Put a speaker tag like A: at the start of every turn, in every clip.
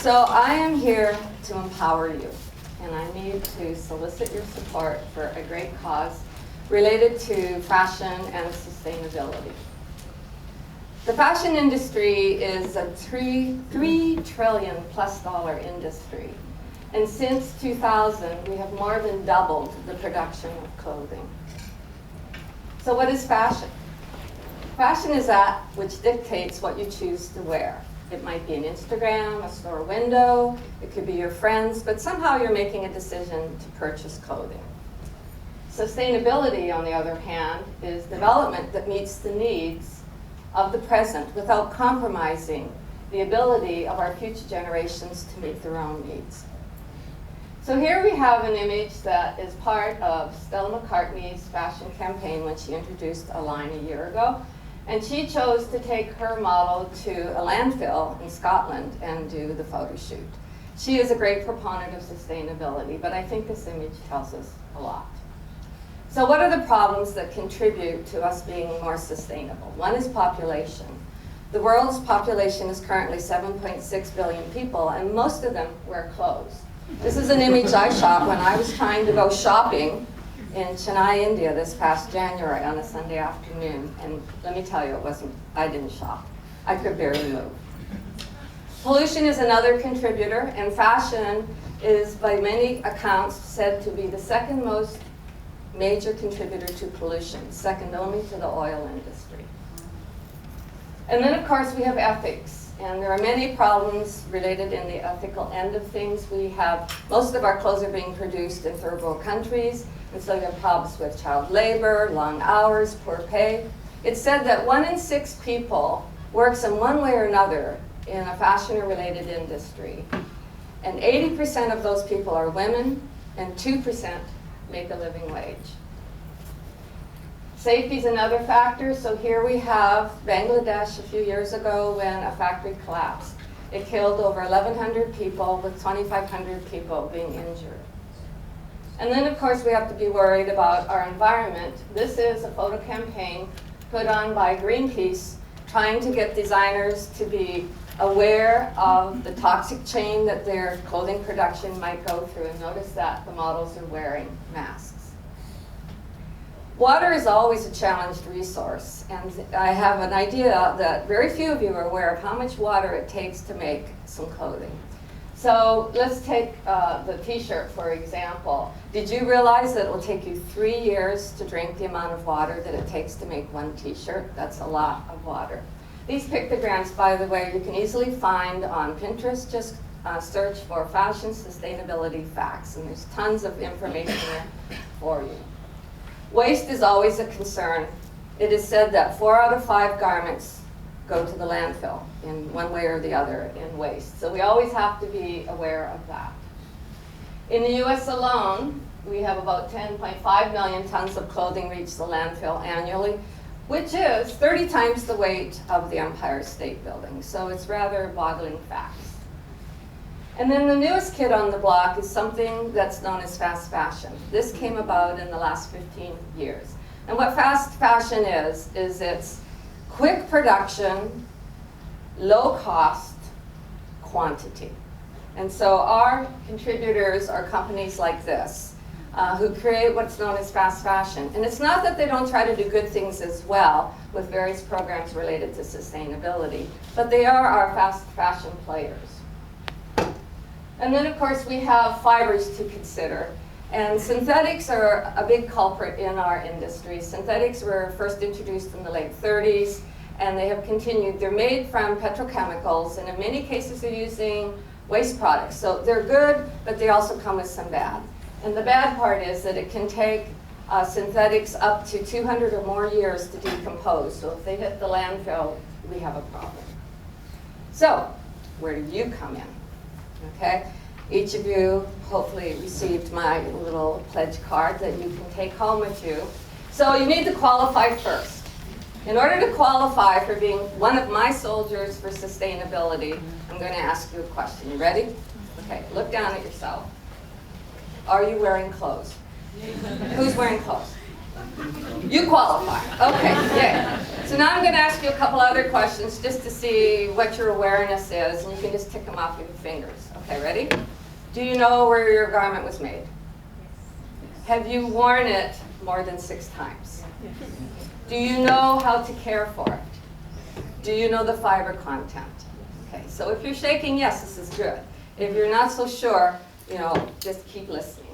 A: So I am here to empower you, and I need to solicit your support for a great cause related to fashion and sustainability. The fashion industry is a $3 trillion plus industry. And since 2000, we have more than doubled the production of clothing. So what is fashion? Fashion is that which dictates what you choose to wear. It might be an Instagram, a store window, it could be your friends, but somehow you're making a decision to purchase clothing. Sustainability, on the other hand, is development that meets the needs of the present without compromising the ability of our future generations to meet their own needs. So here we have an image that is part of Stella McCartney's fashion campaign when she introduced a line a year ago. And she chose to take her model to a landfill in Scotland and do the photo shoot. She is a great proponent of sustainability, but I think this image tells us a lot. So what are the problems that contribute to us being more sustainable? One is population. The world's population is currently 7.6 billion people, and most of them wear clothes. This is an image I shot when I was trying to go shopping in Chennai, India this past January on a Sunday afternoon. And let me tell you, I didn't shop. I could barely move. Pollution is another contributor, and fashion is by many accounts said to be the second most major contributor to pollution, second only to the oil industry. And then of course we have ethics. And there are many problems related in the ethical end of things. Most of our clothes are being produced in third world countries, and so you have problems with child labor, long hours, poor pay. It's said that 1 in 6 people works in one way or another in a fashion or related industry. And 80% of those people are women, and 2% make a living wage. Safety is another factor. So here we have Bangladesh a few years ago when a factory collapsed. It killed over 1,100 people with 2,500 people being injured. And then of course we have to be worried about our environment. This is a photo campaign put on by Greenpeace trying to get designers to be aware of the toxic chain that their clothing production might go through, and notice that the models are wearing masks. Water is always a challenged resource, and I have an idea that very few of you are aware of how much water it takes to make some clothing. So let's take the t-shirt, for example. Did you realize that it will take you 3 years to drink the amount of water that it takes to make one t-shirt? That's a lot of water. These pictograms, by the way, you can easily find on Pinterest. Just search for fashion sustainability facts, and there's tons of information there for you. Waste is always a concern. It is said that 4 out of 5 garments go to the landfill in one way or the other in waste. So we always have to be aware of that. In the US alone, we have about 10.5 million tons of clothing reach the landfill annually, which is 30 times the weight of the Empire State Building. So it's rather boggling facts. And then the newest kid on the block is something that's known as fast fashion. This came about in the last 15 years. And what fast fashion is it's quick production, low cost, quantity. And so our contributors are companies like this, who create what's known as fast fashion. And it's not that they don't try to do good things as well with various programs related to sustainability, but they are our fast fashion players. And then, of course, we have fibers to consider. And synthetics are a big culprit in our industry. Synthetics were first introduced in the late 30s, and they have continued. They're made from petrochemicals, and in many cases they're using waste products. So they're good, but they also come with some bad. And the bad part is that it can take synthetics up to 200 or more years to decompose. So if they hit the landfill, we have a problem. So where do you come in? Okay, each of you hopefully received my little pledge card that you can take home with you. So you need to qualify first. In order to qualify for being one of my soldiers for sustainability, I'm going to ask you a question. You ready? Okay, look down at yourself. Are you wearing clothes? Who's wearing clothes? You qualify. Okay, yay. So now I'm going to ask you a couple other questions just to see what your awareness is, and you can just tick them off with your fingers. Okay, ready? Do you know where your garment was made? Have you worn it more than 6 times? Do you know how to care for it? Do you know the fiber content? Okay, so if you're shaking yes, this is good. If you're not so sure, just keep listening.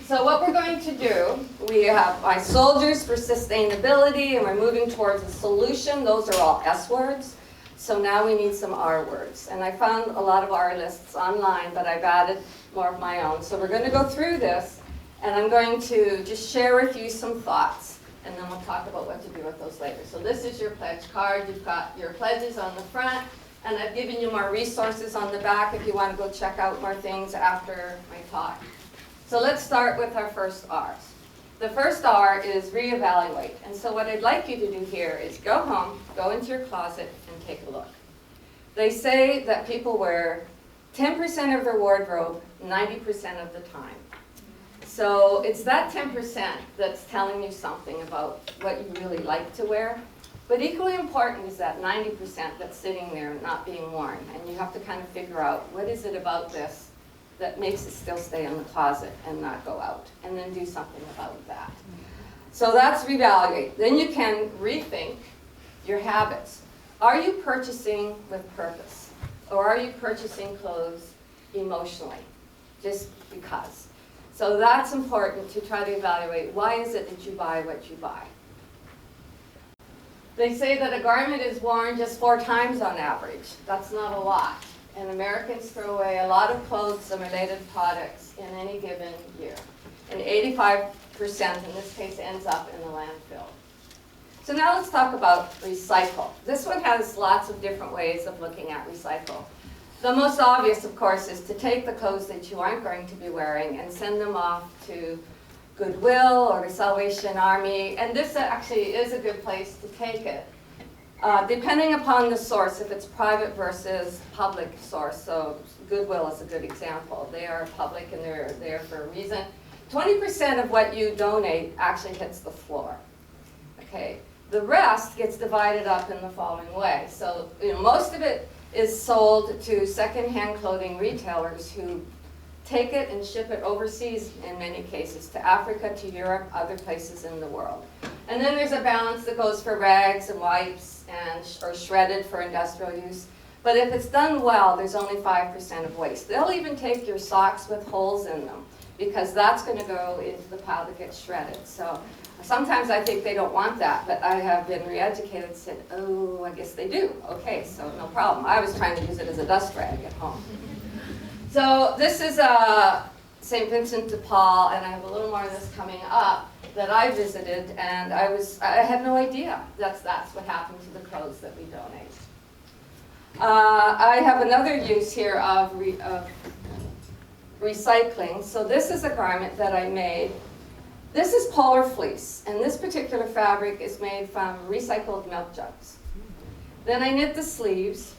A: So what we're going to do, we have my soldiers for sustainability, and we're moving towards a solution. Those are all S words. So now we need some R words. And I found a lot of R lists online, but I've added more of my own. So we're going to go through this, and I'm going to just share with you some thoughts, and then we'll talk about what to do with those later. So this is your pledge card. You've got your pledges on the front, and I've given you more resources on the back if you want to go check out more things after my talk. So let's start with our first R's. The first R is reevaluate. And so what I'd like you to do here is go home, go into your closet, and take a look. They say that people wear 10% of their wardrobe 90% of the time. So it's that 10% that's telling you something about what you really like to wear. But equally important is that 90% that's sitting there not being worn. And you have to kind of figure out, what is it about this that makes it still stay in the closet and not go out, and then do something about that. So that's reevaluate. Then you can rethink your habits. Are you purchasing with purpose? Or are you purchasing clothes emotionally, just because? So that's important to try to evaluate. Why is it that you buy what you buy? They say that a garment is worn just 4 times on average. That's not a lot. And Americans throw away a lot of clothes and related products in any given year. And 85% in this case ends up in the landfill. So now let's talk about recycle. This one has lots of different ways of looking at recycle. The most obvious, of course, is to take the clothes that you aren't going to be wearing and send them off to Goodwill or the Salvation Army. And this actually is a good place to take it. Depending upon the source, if it's private versus public source, so Goodwill is a good example. They are public and they're there for a reason. 20% of what you donate actually hits the floor. Okay, the rest gets divided up in the following way. So most of it is sold to secondhand clothing retailers who take it and ship it overseas in many cases, to Africa, to Europe, other places in the world. And then there's a balance that goes for rags and wipes or shredded for industrial use. But if it's done well, there's only 5% of waste. They'll even take your socks with holes in them, because that's going to go into the pile that gets shredded. So sometimes I think they don't want that, but I have been re-educated and said, oh, I guess they do. Okay, so no problem. I was trying to use it as a dust rag at home. So this is St. Vincent de Paul, and I have a little more of this coming up that I visited, and I had no idea that's what happened to the clothes that we donate. I have another use here of recycling. So this is a garment that I made. This is polar fleece, and this particular fabric is made from recycled milk jugs. Then I knit the sleeves.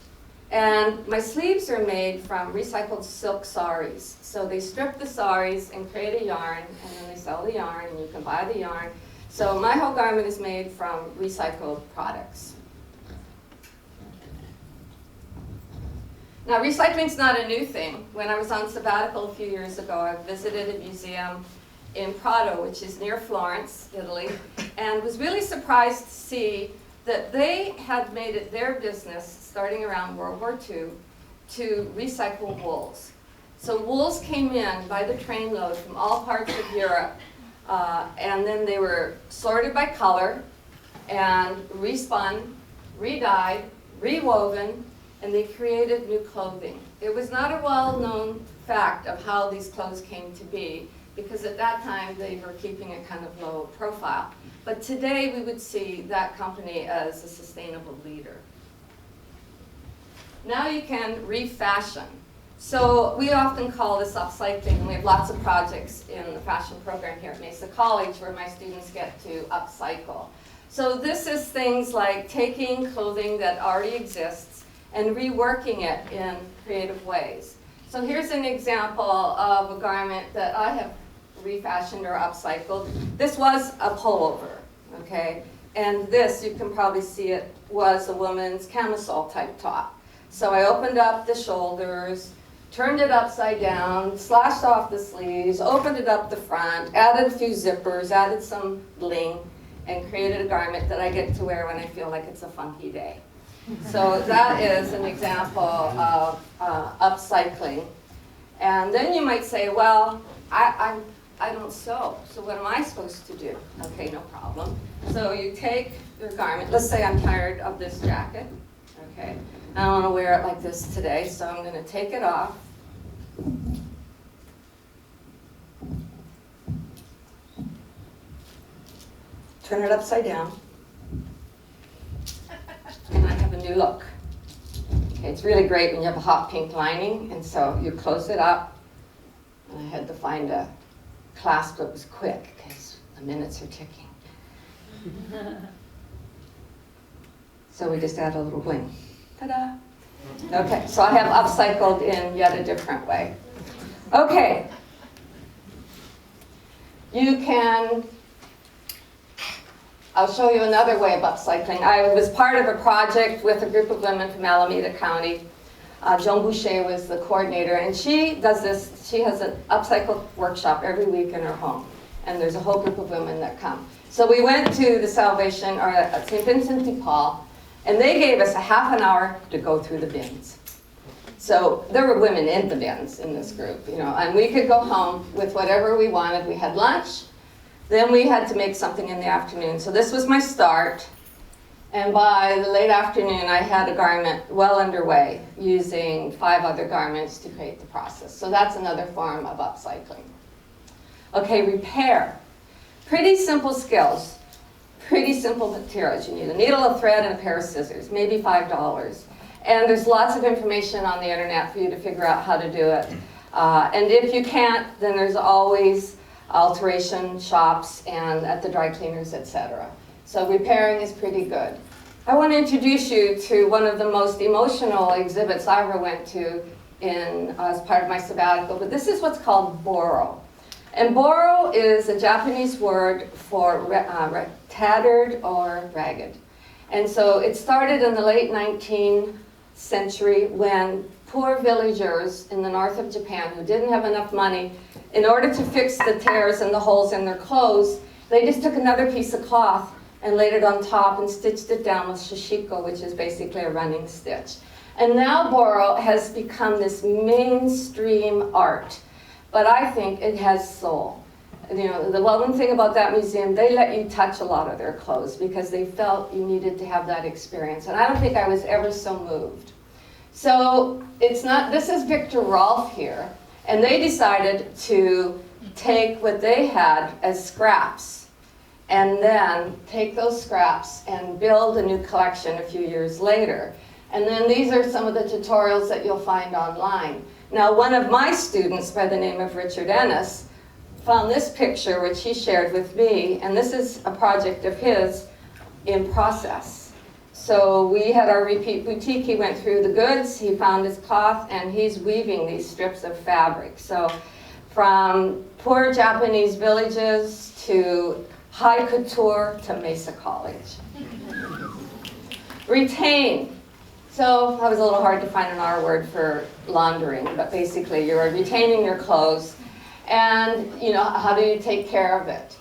A: And my sleeves are made from recycled silk saris. So they strip the saris and create a yarn, and then they sell the yarn, and you can buy the yarn. So my whole garment is made from recycled products. Now, recycling's not a new thing. When I was on sabbatical a few years ago, I visited a museum in Prato, which is near Florence, Italy, and was really surprised to see that they had made it their business, starting around World War II, to recycle wools. So wools came in by the trainload from all parts of Europe, and then they were sorted by color, and respun, re-dyed, rewoven, and they created new clothing. It was not a well-known fact of how these clothes came to be, because at that time they were keeping a kind of low profile. But today we would see that company as a sustainable leader. Now you can refashion. So we often call this upcycling, and we have lots of projects in the fashion program here at Mesa College where my students get to upcycle. So this is things like taking clothing that already exists and reworking it in creative ways. So here's an example of a garment that I have refashioned or upcycled. This was a pullover, okay? And this, you can probably see it, was a woman's camisole type top. So I opened up the shoulders, turned it upside down, slashed off the sleeves, opened it up the front, added a few zippers, added some bling, and created a garment that I get to wear when I feel like it's a funky day. So that is an example of upcycling. And then you might say, well, I don't sew, so what am I supposed to do? Okay, no problem. So you take your garment. Let's say I'm tired of this jacket. Okay, I don't want to wear it like this today, so I'm going to take it off. Turn it upside down. And I have a new look. Okay, it's really great when you have a hot pink lining, and so you close it up. And I had to find a clasp that was quick because the minutes are ticking. So we just add a little bling. Ta-da! Okay, so I have upcycled in yet a different way. Okay. You can, I'll show you another way of upcycling. I was part of a project with a group of women from Alameda County. Joan Boucher was the coordinator, and she does this. She has an upcycle workshop every week in her home, and there's a whole group of women that come. So we went to the Salvation, or St. Vincent de Paul, and they gave us a half an hour to go through the bins. So there were women in the bins in this group, you know, and we could go home with whatever we wanted. We had lunch, then we had to make something in the afternoon. So this was my start. And by the late afternoon, I had a garment well underway, using 5 other garments to create the process. So that's another form of upcycling. Okay, repair. Pretty simple skills, pretty simple materials. You need a needle, a thread, and a pair of scissors, maybe $5. And there's lots of information on the internet for you to figure out how to do it. And if you can't, then there's always alteration shops and at the dry cleaners, etc. So repairing is pretty good. I want to introduce you to one of the most emotional exhibits I ever went to as part of my sabbatical, but this is what's called boro. And boro is a Japanese word for tattered or ragged. And so it started in the late 19th century when poor villagers in the north of Japan who didn't have enough money, in order to fix the tears and the holes in their clothes, they just took another piece of cloth and laid it on top and stitched it down with shishiko, which is basically a running stitch. And now boro has become this mainstream art, but I think it has soul. You know, the one thing about that museum, they let you touch a lot of their clothes because they felt you needed to have that experience. And I don't think I was ever so moved. So it's not, this is Victor Rolf here, and they decided to take what they had as scraps and then take those scraps and build a new collection a few years later. And then these are some of the tutorials that you'll find online. Now, one of my students by the name of Richard Ennis found this picture, which he shared with me, and this is a project of his in process. So we had our repeat boutique. He went through the goods, he found his cloth, and he's weaving these strips of fabric. So from poor Japanese villages to high couture to Mesa College. Retain. So that was a little hard to find an R word for laundering, but basically you're retaining your clothes. And, you know, how do you take care of it?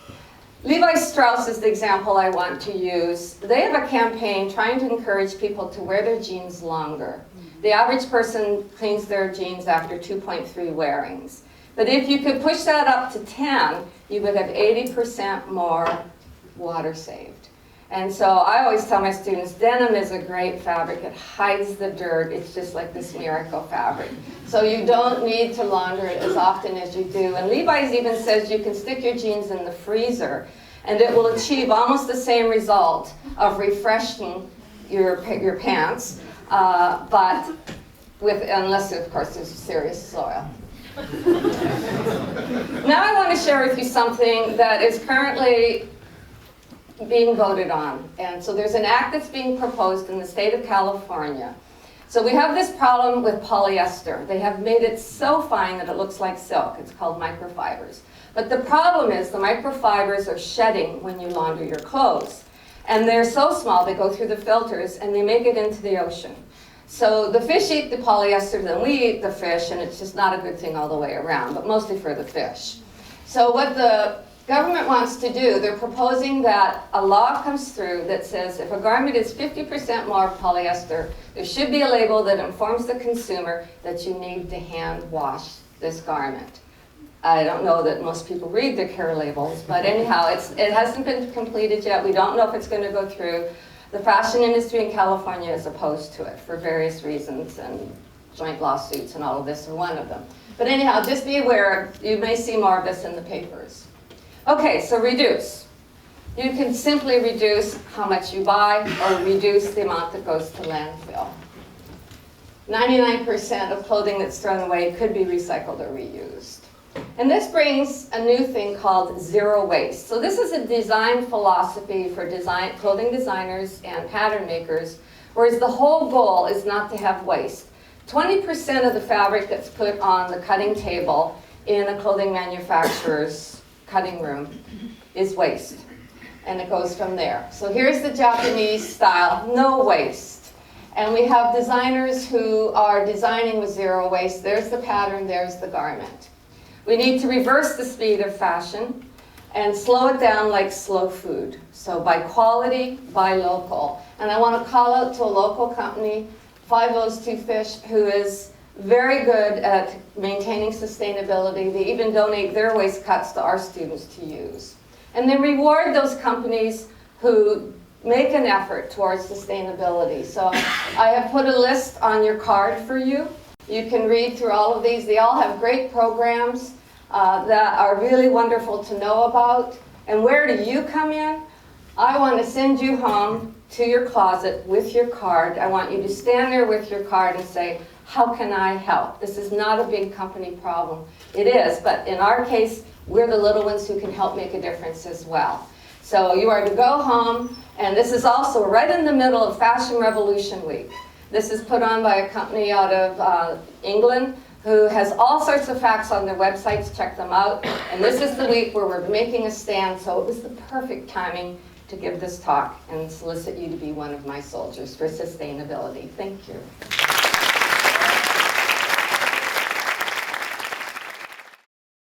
A: Levi Strauss is the example I want to use. They have a campaign trying to encourage people to wear their jeans longer. The average person cleans their jeans after 2.3 wearings. But if you could push that up to 10, you would have 80% more water saved. And so I always tell my students, denim is a great fabric. It hides the dirt. It's just like this miracle fabric. So you don't need to launder it as often as you do. And Levi's even says you can stick your jeans in the freezer, and it will achieve almost the same result of refreshing your pants, but unless, of course, there's serious soil. Now I want to share with you something that is currently being voted on. And so there's an act that's being proposed in the state of California. So we have this problem with polyester. They have made it so fine that it looks like silk. It's called microfibers. But the problem is the microfibers are shedding when you launder your clothes. And they're so small, they go through the filters and they make it into the ocean. So the fish eat the polyester, then we eat the fish, and it's just not a good thing all the way around, but mostly for the fish. So what the government wants to do, they're proposing that a law comes through that says if a garment is 50% more polyester, there should be a label that informs the consumer that you need to hand wash this garment. I don't know that most people read the care labels, but anyhow, it hasn't been completed yet. We don't know if it's going to go through. The fashion industry in California is opposed to it for various reasons, and joint lawsuits and all of this are one of them. But anyhow, just be aware, you may see more of this in the papers. Okay, so reduce. You can simply reduce how much you buy or reduce the amount that goes to landfill. 99% of clothing that's thrown away could be recycled or reused. And this brings a new thing called zero waste. So this is a design philosophy for clothing designers and pattern makers, whereas the whole goal is not to have waste. 20% of the fabric that's put on the cutting table in a clothing manufacturer's cutting room is waste, and it goes from there. So here's the Japanese style, no waste. And we have designers who are designing with zero waste. There's the pattern, there's the garment. We need to reverse the speed of fashion and slow it down like slow food. So by quality, by local. And I want to call out to a local company, Five O's Two Fish, who is very good at maintaining sustainability. They even donate their waste cuts to our students to use. And then reward those companies who make an effort towards sustainability. So I have put a list on your card for you. You can read through all of these. They all have great programs that are really wonderful to know about. And where do you come in? I want to send you home to your closet with your card. I want you to stand there with your card and say, how can I help? This is not a big company problem. It is, but in our case, we're the little ones who can help make a difference as well. So you are to go home, and this is also right in the middle of Fashion Revolution Week. This is put on by a company out of England who has all sorts of facts on their websites. Check them out. And this is the week where we're making a stand, so it was the perfect timing to give this talk and solicit you to be one of my soldiers for sustainability. Thank you.